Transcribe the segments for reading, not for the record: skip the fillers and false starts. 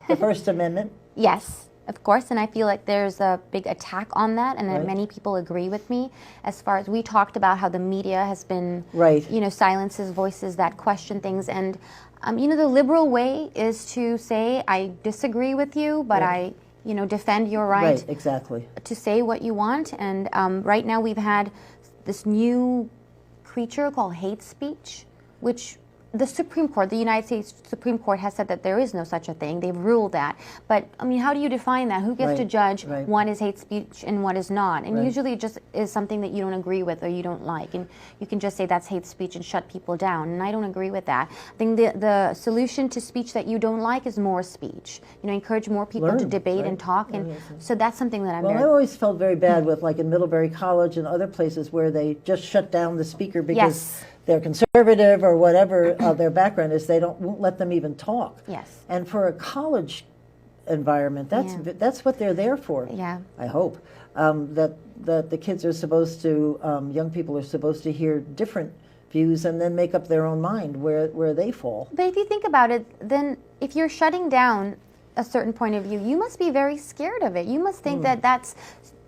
The First Amendment? Yes, of course, and I feel like there's a big attack on that, and that Right. many people agree with me. As far as we talked about how the media has been, Right. you know, silences voices that question things, and you know, the liberal way is to say, I disagree with you, but Yeah. I, you know, defend your right Exactly. to say what you want. And right now we've had this new creature called hate speech, which the Supreme Court, the United States Supreme Court, has said that there is no such a thing. They've ruled that. But, I mean, how do you define that? Who gets to Right, judge right. what is hate speech and what is not? And Right. usually it just is something that you don't agree with or you don't like. And you can just say that's hate speech and shut people down. And I don't agree with that. I think the solution to speech that you don't like is more speech. You know, encourage more people to Learn, debate right. and talk. And so that's something that I'm Well, I very... always felt very bad with, like, in Middlebury College and other places where they just shut down the speaker because Yes. they're conservative or whatever their background is. They won't let them even talk. Yes. And for a college environment, that's what they're there for. Yeah. I hope that the kids are supposed to, young people are supposed to hear different views and then make up their own mind where they fall. But if you think about it, then if you're shutting down a certain point of view, you must be very scared of it. You must think that that's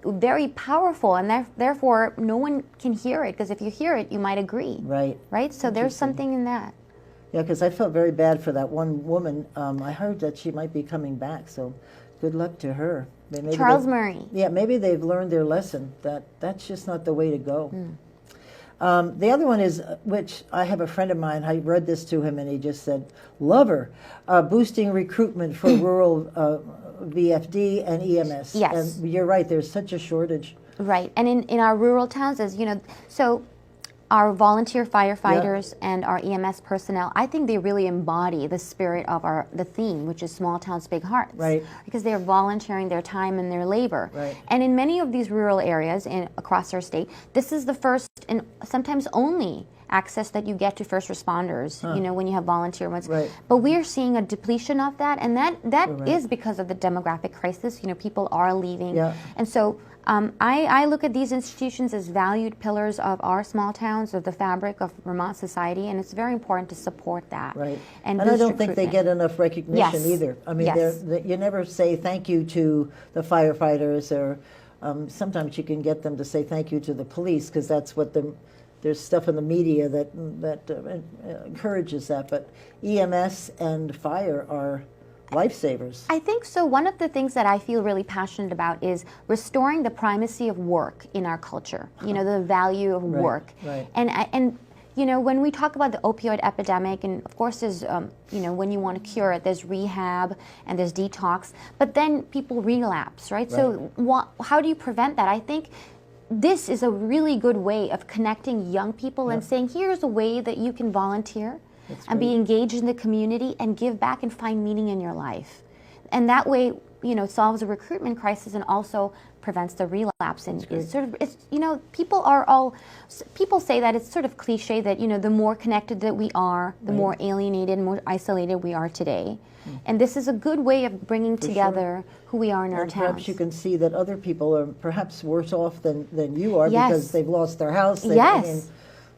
very powerful, and therefore no one can hear it, because if you hear it, you might agree. Right. Right? So there's something in that. Yeah, because I felt very bad for that one woman. I heard that she might be coming back, so good luck to her. Maybe Charles Murray. Yeah, maybe they've learned their lesson, that that's just not the way to go. The other one is, which I have a friend of mine, I read this to him and he just said, love her, boosting recruitment for rural VFD and EMS. Yes. And you're right, there's such a shortage. Right. And in our rural towns, as you know, so our volunteer firefighters and our EMS personnel, I think they really embody the spirit of the theme, which is small towns, big hearts. Right. Because they're volunteering their time and their labor. Right. And in many of these rural areas across our state, this is the first and sometimes only access that you get to first responders, you know, when you have volunteer ones. Right. But we're seeing a depletion of that, and that Right. is because of the demographic crisis. You know, people are leaving. Yeah. And so I look at these institutions as valued pillars of our small towns, of the fabric of Vermont society, and it's very important to support that. Right. And I boost don't think they recruitment. get enough recognition Yes. either. I mean, Yes. you never say thank you to the firefighters, or sometimes you can get them to say thank you to the police, because that's what there's stuff in the media that encourages that. But EMS and fire are lifesavers. I think so. One of the things that I feel really passionate about is restoring the primacy of work in our culture. You know, the value of work. Right. And you know, when we talk about the opioid epidemic, and of course there's, you know, when you want to cure it, there's rehab and there's detox, but then people relapse, right? So how do you prevent that? I think this is a really good way of connecting young people and saying, here's a way that you can volunteer and be engaged in the community and give back and find meaning in your life. And that way, you know, it solves a recruitment crisis and also prevents the relapse. And it's sort of, you know, people say that it's sort of cliche that, you know, the more connected that we are, the more alienated, more isolated we are today. And this is a good way of bringing together who we are in our And towns. perhaps you can see that other people are perhaps worse off than you are, Yes. because they've lost their house. Yes. I mean,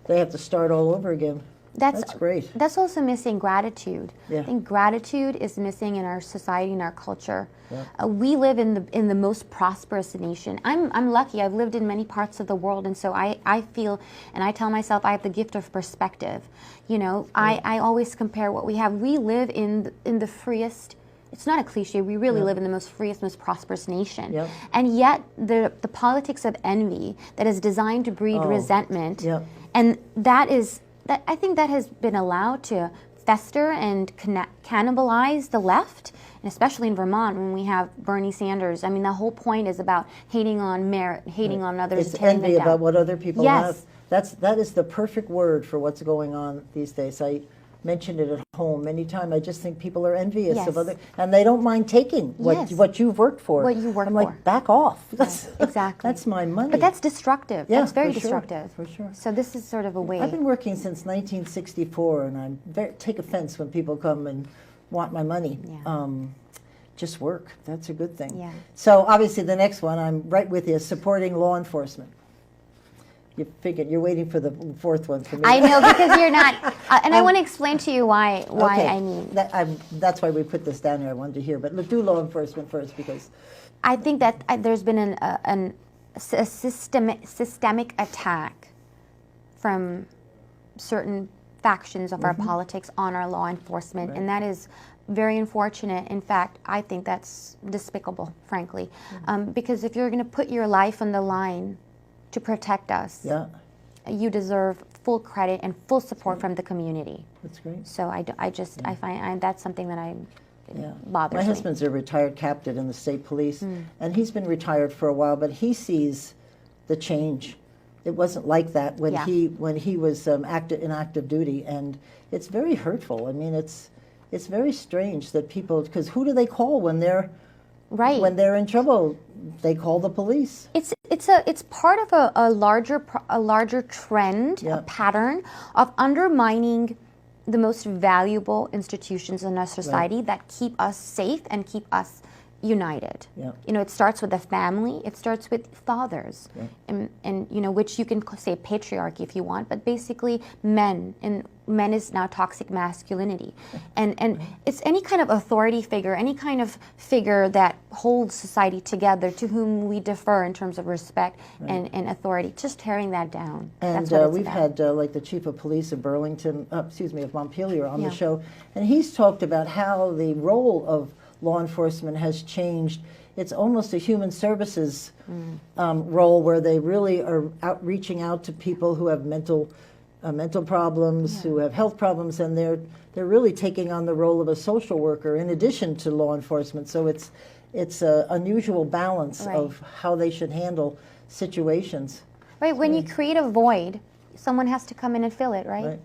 they have to start all over again. That's great. That's also missing gratitude. Yeah. I think gratitude is missing in our society, in our culture. Yeah. We live in the most prosperous nation. I'm lucky. I've lived in many parts of the world, and so I feel, and I tell myself I have the gift of perspective. You know, I always compare what we have. We live in the freest. It's not a cliche. We really live in the most freest, most prosperous nation. Yep. And yet the politics of envy that is designed to breed resentment, and I think that has been allowed to fester and cannibalize the left, and especially in Vermont when we have Bernie Sanders. I mean, the whole point is about hating on merit, hating on others, It's tearing them envy down. about what other people Yes. have. That is the perfect word for what's going on these days. I mentioned it at home many times. I just think people are envious of Yes. other, and they don't mind taking what you've worked for. What you worked I'm for. like, back off. Exactly. That's my money. But that's destructive. Yeah, That's very for sure, destructive. for sure. So this is sort of a way. I've been working since 1964, and take offense when people come and want my money. Yeah. Just work. That's a good thing. Yeah. So obviously the next one, I'm right with you, supporting law enforcement. You figured you're waiting for the fourth one for me. I know, because you're not, and I want to explain to you why Okay. I mean. That's why we put this down here. I wanted to hear, but let's do law enforcement first because I think that there's been a systemic attack from certain factions of our politics on our law enforcement, Right. and that is very unfortunate. In fact, I think that's despicable, frankly, because if you're going to put your life on the line to protect us, yeah, you deserve full credit and full support from the community. that's great. So I find that's something that Yeah. bothers My me. husband's a retired captain in the state police, and he's been retired for a while, but he sees the change. It wasn't like that when Yeah. he was in active duty, and it's very hurtful. I mean, it's very strange that people, because who do they call when they're Right. when they're in trouble? They call the police. It's part of a larger trend, Yeah. a pattern of undermining the most valuable institutions in our society that keep us safe and keep us united. Yeah. You know, it starts with the family. It starts with fathers, and you know, which you can say patriarchy if you want, but basically men, and men is now toxic masculinity, and it's any kind of authority figure, any kind of figure that holds society together, to whom we defer in terms of respect and authority. Just tearing that down. And That's what it's we've about. had like the chief of police of Burlington, of Montpelier on Yeah. the show, and he's talked about how the role of law enforcement has changed. It's almost a human services role where they really are reaching out to people who have mental problems, who have health problems, and they're really taking on the role of a social worker in addition to law enforcement. So it's a unusual balance Right. of how they should handle situations. Right, when you create a void, someone has to come in and fill it, right? Right.